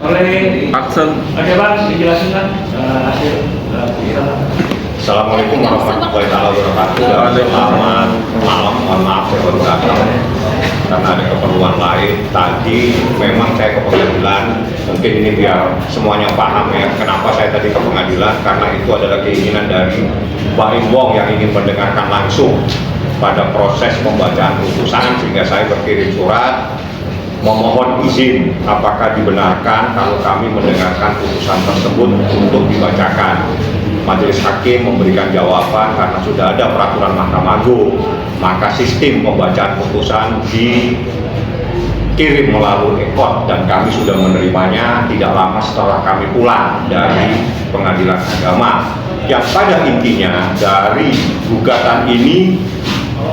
Boleh Aksen. Oke Bang, dijelasin kan hasil kita. Assalamualaikum warahmatullahi wabarakatuh. Selamat malam, mohon maaf saya baru datang karena ada keperluan lain. Tadi memang saya ke pengadilan, mungkin ini biar semuanya paham ya kenapa saya tadi ke pengadilan, karena itu adalah keinginan dari Mbak Wong yang ingin mendengarkan langsung pada proses pembacaan putusan, sehingga saya berkirim surat memohon izin apakah dibenarkan kalau kami mendengarkan putusan tersebut untuk dibacakan. Majelis Hakim memberikan jawaban karena sudah ada peraturan Mahkamah Agung, maka sistem pembacaan putusan dikirim melalui e-court dan kami sudah menerimanya tidak lama setelah kami pulang dari pengadilan agama. Yang pada intinya dari gugatan ini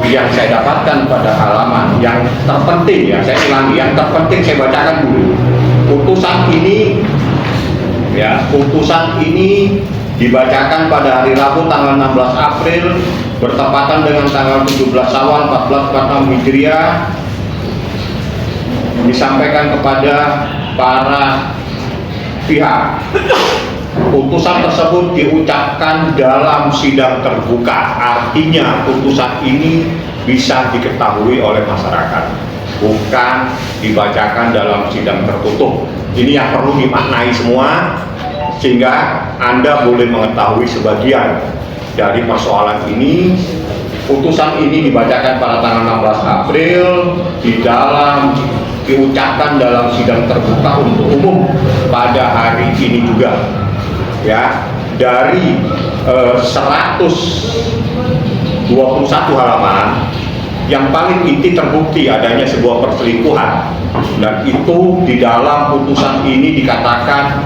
yang saya dapatkan pada halaman yang terpenting, ya saya ulangi, yang terpenting saya bacakan dulu. Putusan ini dibacakan pada hari Rabu tanggal 16 April bertepatan dengan tanggal 17 Syawal 1446 Hijriah, disampaikan kepada para pihak. Putusan tersebut diucapkan dalam sidang terbuka, artinya putusan ini bisa diketahui oleh masyarakat, bukan dibacakan dalam sidang tertutup. Ini yang perlu dimaknai semua, sehingga Anda boleh mengetahui sebagian dari persoalan ini. Putusan ini dibacakan pada tanggal 16 April diucapkan dalam sidang terbuka untuk umum pada hari ini juga. Ya, dari 121 halaman yang paling inti terbukti adanya sebuah perselingkuhan, dan itu di dalam putusan ini dikatakan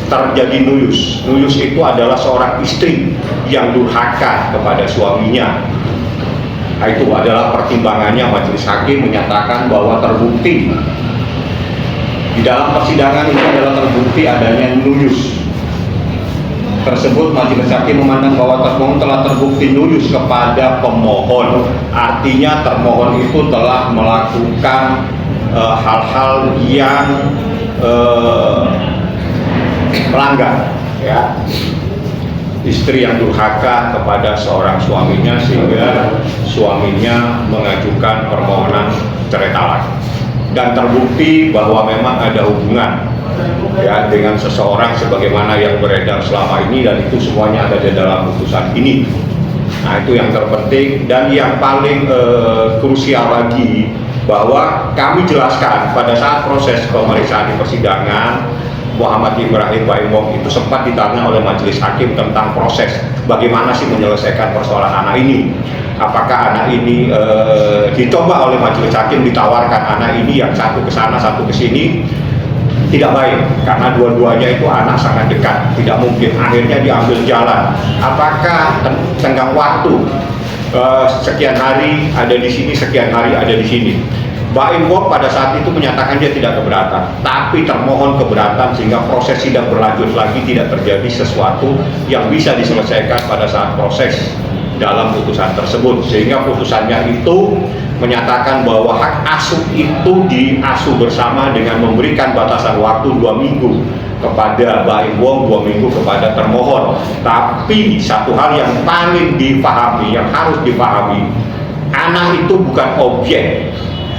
terjadi nuyus. Nuyus itu adalah seorang istri yang durhaka kepada suaminya. Nah, itu adalah pertimbangannya majelis hakim menyatakan bahwa terbukti di dalam persidangan ini adalah terbukti adanya nuyus tersebut. Majelis hakim memandang bahwa termohon telah terbukti nuyus kepada pemohon, artinya termohon itu telah melakukan hal-hal yang melanggar, ya, istri yang durhaka kepada seorang suaminya sehingga suaminya mengajukan permohonan cerai talak, dan terbukti bahwa memang ada hubungan, ya, dengan seseorang sebagaimana yang beredar selama ini, dan itu semuanya ada di dalam putusan ini. Nah, itu yang terpenting. Dan yang paling krusial lagi, bahwa kami jelaskan pada saat proses pemeriksaan di persidangan, Muhammad Ibrahim Wong itu sempat ditanya oleh majelis hakim tentang proses bagaimana sih menyelesaikan persoalan anak ini. Apakah anak ini dicoba oleh majelis hakim, ditawarkan anak ini yang satu ke sana satu ke sini, tidak baik karena dua-duanya itu anak sangat dekat, tidak mungkin. Akhirnya diambil jalan. Apakah tenggang waktu sekian hari ada di sini, sekian hari ada di sini. Mbak Wong pada saat itu menyatakan dia tidak keberatan, tapi termohon keberatan sehingga proses sidang berlanjut lagi, tidak terjadi sesuatu yang bisa diselesaikan pada saat proses dalam putusan tersebut, sehingga putusannya itu menyatakan bahwa hak asuh itu diasuh bersama dengan memberikan batasan waktu 2 minggu kepada Mbak Wong, 2 minggu kepada termohon. Tapi satu hal yang paling dipahami, yang harus dipahami, anak itu bukan objek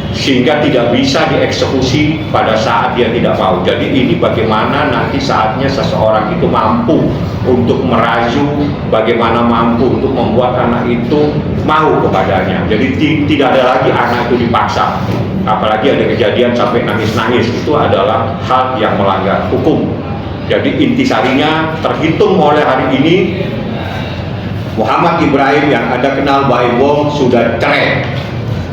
sehingga tidak bisa dieksekusi pada saat dia tidak mau. Jadi ini bagaimana nanti saatnya seseorang itu mampu untuk merayu, bagaimana mampu untuk membuat anak itu mau kepadanya. Jadi tidak ada lagi anak itu dipaksa, apalagi ada kejadian sampai nangis-nangis, itu adalah hal yang melanggar hukum. Jadi intisarinya terhitung mulai hari ini Muhammad Ibrahim yang Anda kenal Mbak Wong sudah cerai.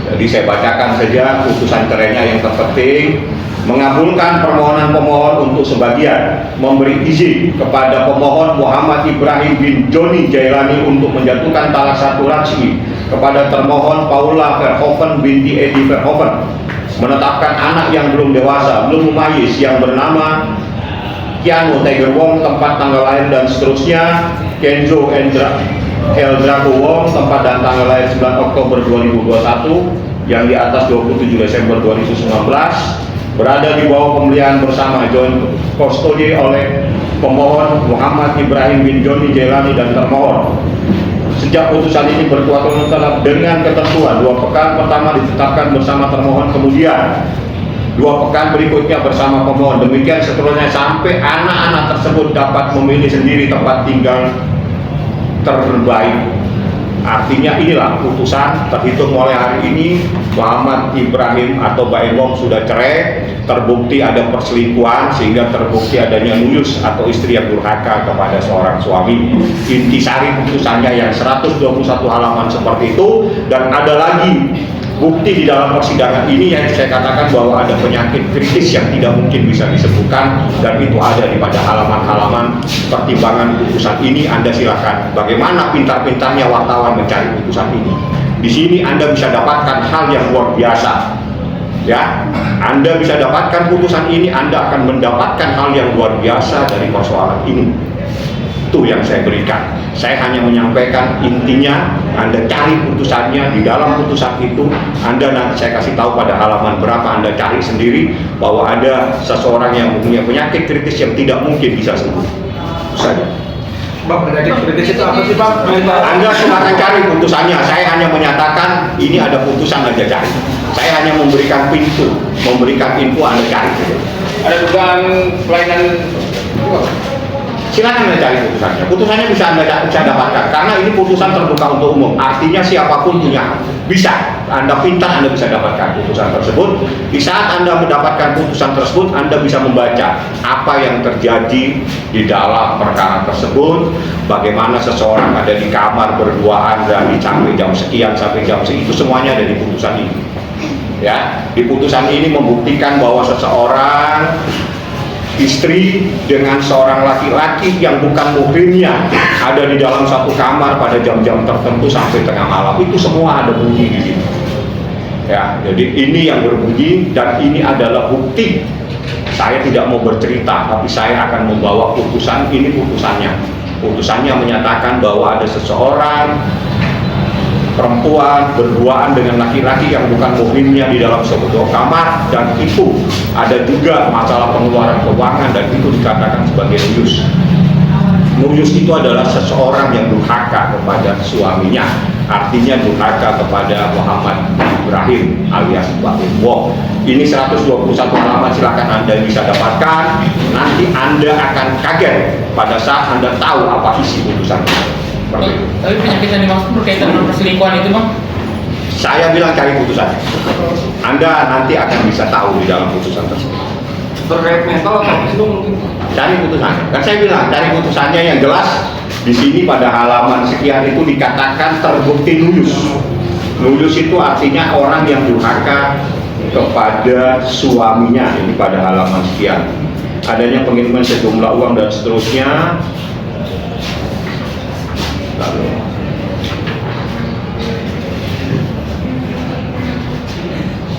Jadi saya bacakan saja putusan cerainya yang terpenting. Mengabulkan permohonan pemohon untuk sebagian, memberi izin kepada pemohon Muhammad Ibrahim bin Joni Jailani untuk menjatuhkan talak satu rasmi kepada termohon Paula Verhoeven binti Edi Verhoeven, menetapkan anak yang belum dewasa, belum mumayyiz yang bernama Keanu Tiger Wong, tempat tanggal lahir dan seterusnya, Kenzo Eldrako Wong, tempat dan tanggal lahir 9 Oktober 2021 yang di atas 27 Desember 2019, berada di bawah pemeliharaan bersama joint custody oleh pemohon Muhammad Ibrahim bin Joni Jailani dan termohon. Sejak putusan ini berkuat tetap dengan ketentuan 2 pekan pertama ditetapkan bersama termohon, kemudian 2 pekan berikutnya bersama pemohon, demikian seterusnya sampai anak-anak tersebut dapat memilih sendiri tempat tinggal terbaik. Artinya inilah putusan terhitung mulai hari ini Muhammad Ibrahim atau Baim Wong sudah cerai, terbukti ada perselingkuhan sehingga terbukti adanya nuyus atau istri yang durhaka kepada seorang suami. Intisari putusannya yang 121 halaman seperti itu, dan ada lagi bukti di dalam persidangan ini yang saya katakan bahwa ada penyakit kritis yang tidak mungkin bisa disembuhkan, dan itu ada di pada halaman-halaman pertimbangan putusan ini. Anda silakan, bagaimana pintar-pintarnya wartawan mencari putusan ini. Di sini Anda bisa dapatkan hal yang luar biasa. Ya, Anda bisa dapatkan putusan ini, Anda akan mendapatkan hal yang luar biasa dari persoalan ini. Itu yang saya berikan. Saya hanya menyampaikan intinya. Anda cari putusannya, di dalam putusan itu Anda nanti saya kasih tahu pada halaman berapa, Anda cari sendiri bahwa ada seseorang yang mempunyai penyakit kritis yang tidak mungkin bisa sembuh. Itu saja. Bang, penyakit kritis itu apa sih, Bang? Anda silakan cari putusannya. Saya hanya menyatakan ini ada putusan, Anda cari. Saya hanya memberikan pintu, memberikan info, Anda cari. Ada dugaan pelayanan. Silakan Anda cari putusannya. Putusannya bisa Anda bisa dapatkan karena ini putusan terbuka untuk umum. Artinya siapapun punya. Bisa. Anda pintar, Anda bisa dapatkan putusan tersebut. Di saat Anda mendapatkan putusan tersebut, Anda bisa membaca apa yang terjadi di dalam perkara tersebut. Bagaimana seseorang ada di kamar berduaan dari sampai jam sekian sampai jam sekian, itu semuanya ada di putusan ini. Ya, di putusan ini membuktikan bahwa seseorang istri dengan seorang laki-laki yang bukan muhrimnya ada di dalam satu kamar pada jam-jam tertentu sampai tengah malam, itu semua ada bunyi di sini. Ya, jadi ini yang berbunyi dan ini adalah bukti. Saya tidak mau bercerita, tapi saya akan membawa putusan. Ini putusannya. Putusannya menyatakan bahwa ada seseorang perempuan berduaan dengan laki-laki yang bukan muhrimnya di dalam sebuah kamar, dan itu ada juga masalah pengeluaran keuangan, dan itu dikatakan sebagai nuyus. Nuyus itu adalah seseorang yang durhaka kepada suaminya, artinya durhaka kepada Muhammad Ibrahim alias Baim Wong. Ini 121 halaman, silakan Anda bisa dapatkan. Nanti Anda akan kaget pada saat Anda tahu apa isi putusan. Tapi penyakit yang dimaksud berkaitan dengan perselingkuhan itu, Bang? Saya bilang cari putusan. Anda nanti akan bisa tahu di dalam putusan tersebut. Terkait mental atau itu mungkin? Cari putusan. Kan saya bilang cari putusannya yang jelas. Di sini pada halaman sekian itu dikatakan terbukti nuyus. Nuyus itu artinya orang yang durhaka kepada suaminya. Ini pada halaman sekian. Adanya pengiriman sejumlah uang dan seterusnya. Lalu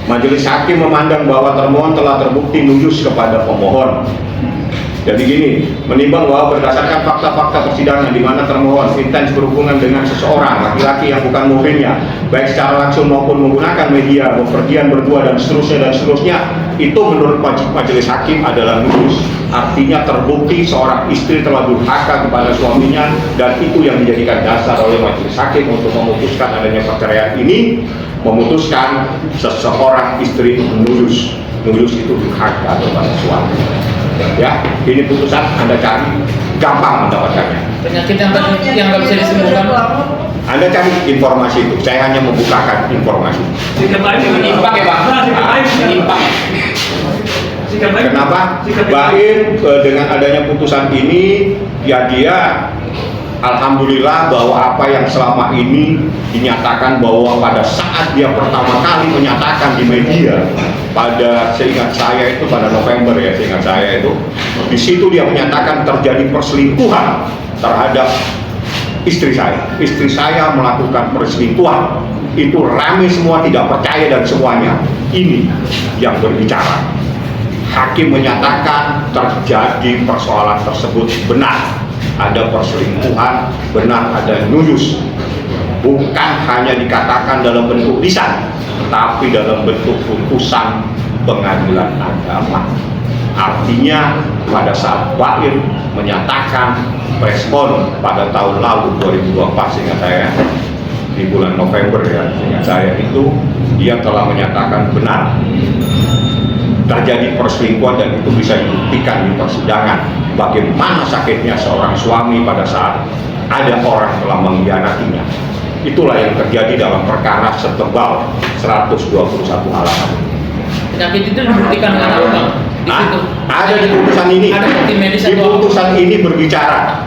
majelis hakim memandang bahwa termohon telah terbukti nuyus kepada pemohon. Jadi gini, menimbang bahwa berdasarkan fakta-fakta persidangan di mana termohon intens berhubungan dengan seseorang laki-laki yang bukan muhrimnya, baik secara langsung maupun menggunakan media, bepergian berdua dan seterusnya, itu menurut majelis hakim adalah nuyus. Artinya terbukti seorang istri telah durhaka kepada suaminya, dan itu yang dijadikan dasar oleh majelis hakim untuk memutuskan adanya perceraian ini, memutuskan seseorang istri nuyus. Nuyus itu durhaka kepada suami. Ya, ini putusan, Anda cari, gampang mendapatkannya. Penyakit yang nggak bisa disembuhkan. Anda cari informasi itu. Saya hanya membukakan informasi. Menyimpang ya, Bang? Menyimpang. Kenapa? Baim dengan adanya putusan ini, ya dia alhamdulillah bahwa apa yang selama ini dinyatakan bahwa pada saat dia pertama kali menyatakan di media, pada seingat saya itu pada November ya, seingat saya itu, di situ dia menyatakan terjadi perselingkuhan terhadap istri saya. Istri saya melakukan perselingkuhan. Itu rame semua, tidak percaya, dan semuanya ini yang berbicara. Hakim menyatakan terjadi persoalan tersebut benar. Ada perselingkuhan, benar ada nuyus. Bukan hanya dikatakan dalam bentuk lisan, tapi dalam bentuk putusan pengadilan agama. Artinya pada saat Baim menyatakan respon pada tahun lalu 2024, seingat saya di bulan November ya, seingat saya itu dia telah menyatakan benar terjadi perselingkuhan dan itu bisa dibuktikan di persidangan bagaimana sakitnya seorang suami pada saat ada orang telah mengkhianatinya. Itulah yang terjadi dalam perkara setebal 121 halaman. Penyakit itu dibuktikan karena apa? Di situ. Ada di putusan ini. Ada bukti medis di atau putusan ini berbicara.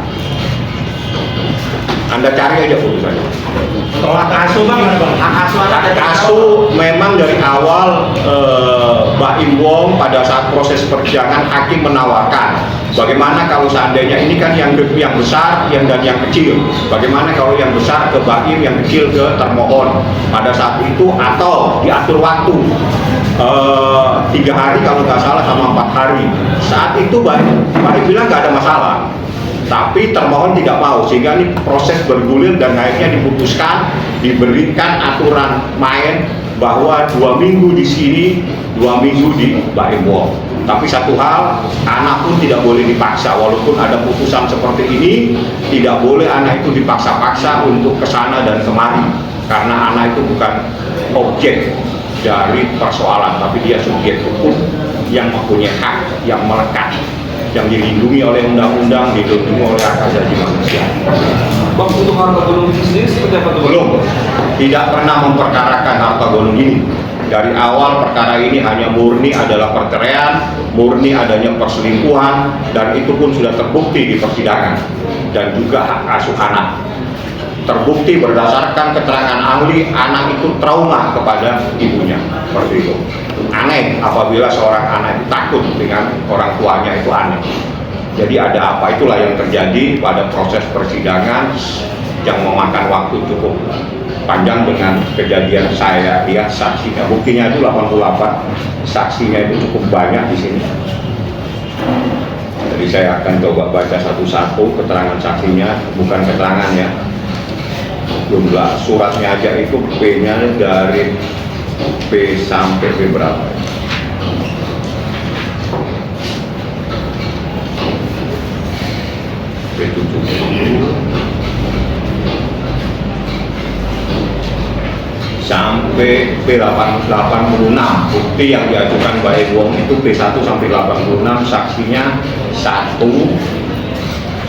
Anda cari aja putusannya. Tolak asuh bang, ada bang. Hak asuh anak ada Asuh memang dari awal Baim Wong pada saat proses persidangan hakim menawarkan bagaimana kalau seandainya ini kan yang besar dan yang kecil, bagaimana kalau yang besar ke Baim, yang kecil ke termohon pada saat itu, atau diatur waktu 3 hari kalau nggak salah sama 4 hari. Saat itu Baim bilang nggak ada masalah, tapi termohon tidak mau, sehingga ini proses bergulir dan akhirnya diputuskan diberikan aturan main bahwa 2 minggu di sini, 2 minggu di Baim Wong. Tapi satu hal, anak pun tidak boleh dipaksa, walaupun ada putusan seperti ini, tidak boleh anak itu dipaksa-paksa untuk kesana dan kemari, karena anak itu bukan objek dari persoalan, tapi dia subjek hukum yang mempunyai hak yang melekat, yang dilindungi oleh undang-undang, dilindungi oleh hak asasi manusia. Bang, untuk harta gunung itu sendiri seperti apa tuh? Belum, tidak pernah memperkarakan harta gonung ini. Dari awal perkara ini hanya murni adalah perceraian, murni adanya perselingkuhan, dan itu pun sudah terbukti di persidangan, dan juga hak asuh anak. Terbukti berdasarkan keterangan ahli, anak itu trauma kepada ibunya, seperti itu. Aneh apabila seorang anak itu takut dengan orang tuanya, itu aneh. Jadi ada apa, itulah yang terjadi pada proses persidangan yang memakan waktu cukup panjang dengan kejadian saya lihat saksinya. Buktinya itu 88, saksinya itu cukup banyak di sini. Jadi saya akan coba baca satu-satu keterangan saksinya, bukan keterangannya. Jumlah suratnya aja itu P-nya dari P sampai P berapa? P70 sampai P86. Bukti yang diajukan Baim Wong itu P1 sampai 86, saksinya 1,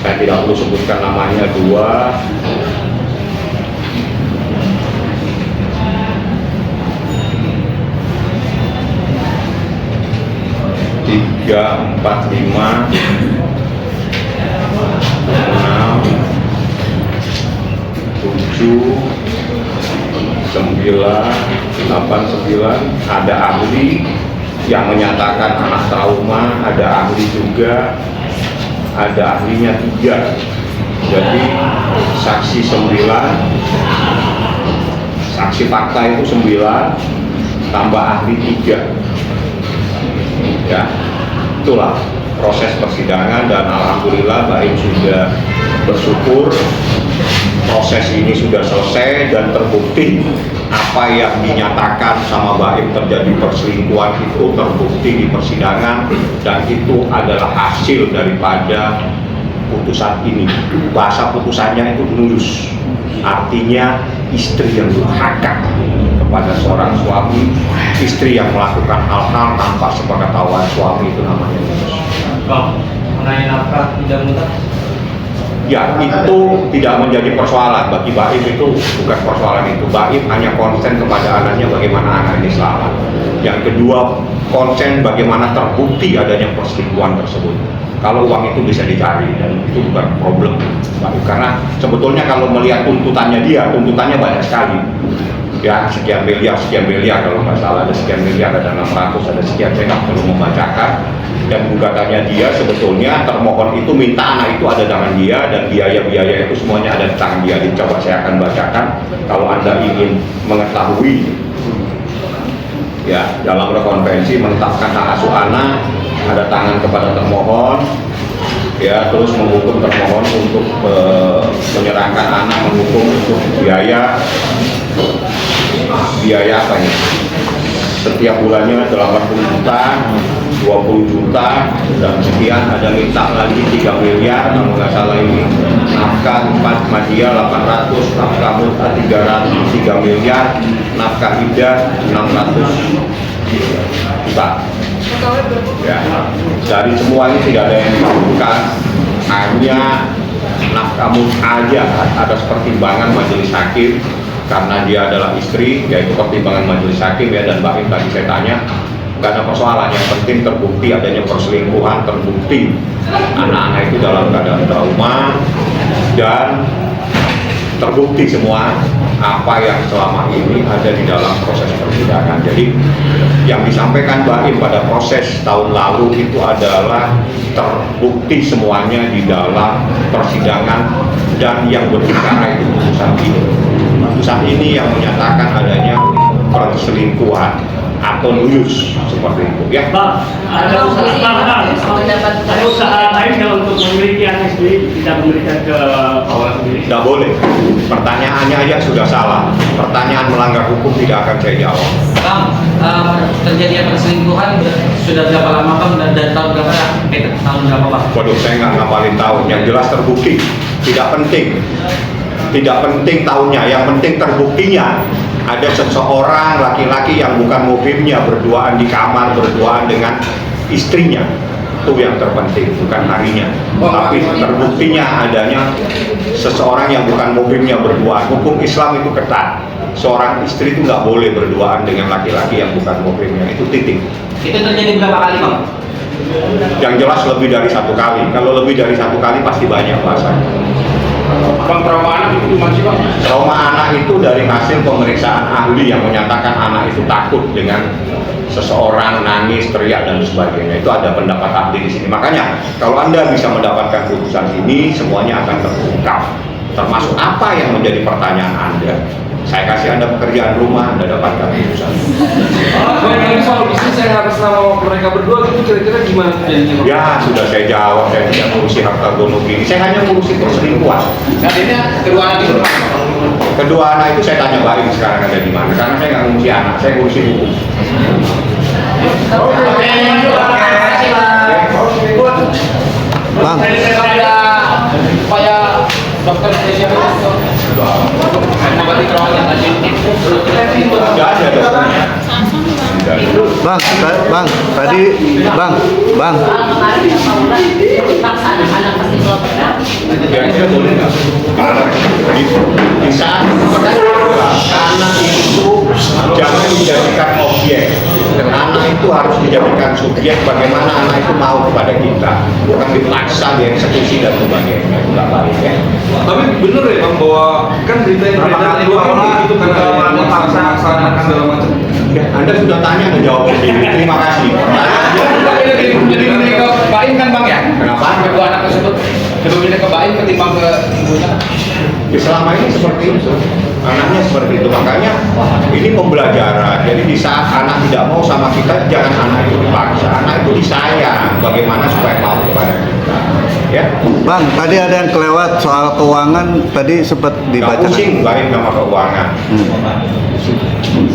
saya tidak perlu sebutkan namanya, 2, 3, 4, 5, 6, 7, 9, 8, 9. Ada ahli yang menyatakan anak trauma, ada ahli juga, ada ahlinya 3. Jadi saksi 9, saksi fakta itu 9, tambah ahli 3. Ya, itulah proses persidangan, dan alhamdulillah Baim sudah bersyukur proses ini sudah selesai dan terbukti apa yang dinyatakan sama Baim terjadi perselingkuhan itu terbukti di persidangan, dan itu adalah hasil daripada putusan ini. Bahasa putusannya itu lurus, artinya istri yang durhaka kepada seorang suami, istri yang melakukan hal-hal tanpa sepengetahuan suami, itu namanya lurus. Bang, mengenai nafkah tidak mudah. Ya, itu tidak menjadi persoalan bagi Baim, itu bukan persoalan itu. Baim hanya konsen kepada anaknya, bagaimana anak ini selamat. Yang kedua, konsen bagaimana terbukti adanya perselingkuhan tersebut. Kalau uang itu bisa dicari, dan itu bukan problem Baim, karena sebetulnya kalau melihat tuntutannya dia, tuntutannya banyak sekali. Ya, sekian miliar kalau nggak salah, ada sekian miliar, ada 600, ada sekian, saya nggak perlu membacakan. Dan gugatannya dia sebetulnya termohon itu minta anak itu ada tangan dia, dan biaya-biaya itu semuanya ada di tangan dia. Coba saya akan bacakan kalau Anda ingin mengetahui. Ya, dalam rekonvensi menetapkan hak asuh anak, ada tangan kepada termohon, ya, terus menghukum termohon untuk menyerahkan anak, menghukum untuk biaya apa ini? setiap bulannya 80 juta, 20 juta, dan sekian ada minta lagi 3 miliar, kalau nggak salah ini nafkah Muhammadiyah 800, nafkah Muta 3 miliar, nafkah Ida 600 juta. Ya, dari semua ini tidak ada yang dikabulkan, hanya nafkah Muta aja ada pertimbangan majelis hakim karena dia adalah istri, yaitu pertimbangan majelis hakim ya. Dan Mbak Im tadi saya tanya, nggak ada persoalan, yang penting terbukti adanya perselingkuhan, terbukti anak-anak itu dalam keadaan trauma, dan terbukti semua apa yang selama ini ada di dalam proses persidangan. Jadi yang disampaikan Mbak Im pada proses tahun lalu itu adalah terbukti semuanya di dalam persidangan, dan yang berbicara itu putusan ini. Putusan ini yang menyatakan adanya perselingkuhan atau lulus seperti itu ya. Bang, ada usaha lain nggak untuk memiliki anak sendiri, tidak memberikan ke kawan sendiri? Tidak boleh. Pertanyaannya aja sudah salah. Pertanyaan melanggar hukum tidak akan saya jawab. Bang, terjadi perselingkuhan sudah berapa lama Bang, dan dari tahun berapa? Tahun berapa Bang? Waduh, saya nggak ngapalin tahun. Yang jelas terbukti. Tidak penting. Tidak penting tahunnya. Yang penting terbuktinya. Ada seseorang laki-laki yang bukan muhrimnya berduaan di kamar, berduaan dengan istrinya. Itu yang terpenting, bukan harinya. Tapi terbuktinya adanya seseorang yang bukan muhrimnya berduaan. Hukum Islam itu ketat. Seorang istri itu nggak boleh berduaan dengan laki-laki yang bukan muhrimnya. Itu titik. Itu terjadi berapa kali Bang? Yang jelas lebih dari 1 kali. Kalau lebih dari 1 kali pasti banyak bahasanya. Bang, trauma anak itu masih Bang? Trauma anak itu dari hasil pemeriksaan ahli yang menyatakan anak itu takut dengan seseorang, nangis, teriak, dan sebagainya. Itu ada pendapat ahli di sini. Makanya kalau Anda bisa mendapatkan putusan ini, semuanya akan terungkap. Termasuk apa yang menjadi pertanyaan Anda. Saya kasih Anda pekerjaan rumah, Anda dapatkan putusan. Kalau soal bisnis saya harus sama mereka berdua gitu, kira-kira gimana terjadinya? Ya, sudah saya jawab. Saya tidak ngurusi harta gonok ini. Saya hanya ngurusi perselingkuhan. Saat ini kedua anak itu Kedua anak itu saya tanya Mbak Im sekarang ada di mana. Karena saya nggak ngurusi anak, saya ngurusi hukum. Bang, supaya dokter spesialis mengobati trauma yang tadi. Tidak ada dokternya. Tidak ada. Bang, tadi, Bang. Kira-kira boleh nggak? Di saat anak itu jangan dijadikan objek. Anak itu harus dijadikan subjek. Bagaimana anak itu mau kepada kita, bukan dipaksa, dieksekusi dan sebagainya. Itu nggak baik ya. Tapi bener ya Bang, bahwa kan berita yang beredar dua orang itu karena ada dipaksa laksanakan segala macam. Ya, Anda sudah tanya, Anda jawab sendiri. Terima kasih. Jadi lebih ke Mbak Im kan Bang ya? Kenapa? Kedua anak tersebut lebih milih ke Mbak Im ketimbang ke ibunya. Ya, selama ini seperti itu, anaknya seperti itu. Makanya ini pembelajaran. Jadi di saat anak tidak mau sama kita, jangan anak itu dipaksa. Anak itu disayang. Bagaimana supaya mau kepada kita? Ya. Bang, tadi ada yang kelewat soal keuangan, tadi sempat Nggak dibaca. pusing baik sama keuangan.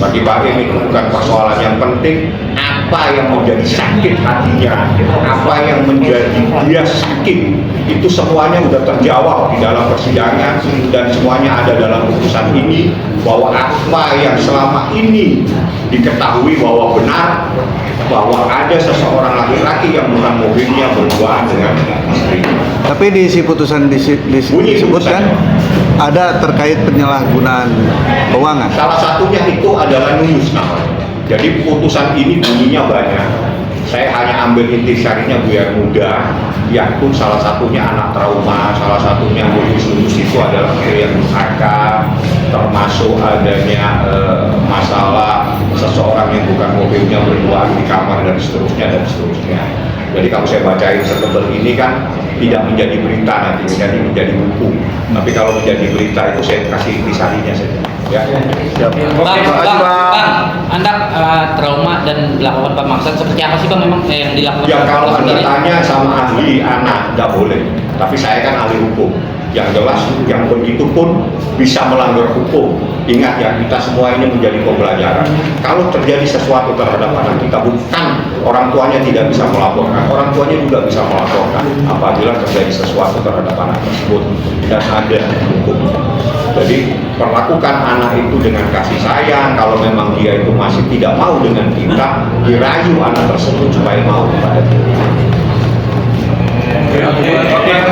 Bagi Pak Im itu bukan persoalan yang penting. Apa yang menjadi sakit hatinya, apa yang menjadi dia sakit, itu semuanya sudah terjawab di dalam persidangan, dan semuanya ada dalam putusan ini, bahwa apa yang selama ini diketahui bahwa benar, bahwa ada seseorang laki-laki yang bukan muhrimnya berduaan dengan istri. Tapi di isi putusan Bunyi disebutkan ada terkait penyalahgunaan keuangan. Salah satunya itu adalah nuyus namanya. Jadi putusan ini bunyinya banyak. Saya hanya ambil intisarinya biar mudah. Yang pun salah satunya anak trauma, salah satunya nuyus itu adalah yang durhaka, termasuk adanya masalah seseorang yang bukan muhrimnya berduaan di kamar dan seterusnya dan seterusnya. Jadi kalau saya bacain setebal ini kan tidak menjadi berita nanti, menjadi buku. Tapi kalau menjadi berita itu saya kasih intisarinya saja. Ya. Bang, Anda trauma dan dilakukan pemaksaan seperti apa sih Bang memang yang dilakukan? Ya kalau Anda tanya sama ahli anak, nggak boleh. Tapi saya kan ahli hukum. yang jelas, yang begitu pun bisa melanggar hukum. Ingat ya, kita semua ini menjadi pembelajaran. Kalau terjadi sesuatu terhadap anak kita, bukan orang tuanya tidak bisa melaporkan, orang tuanya juga bisa melaporkan apabila terjadi sesuatu terhadap anak tersebut dan ada hukum. Jadi perlakukan anak itu dengan kasih sayang. Kalau memang dia itu masih tidak mau dengan kita, dirayu anak tersebut supaya mau kepada kita. Oke.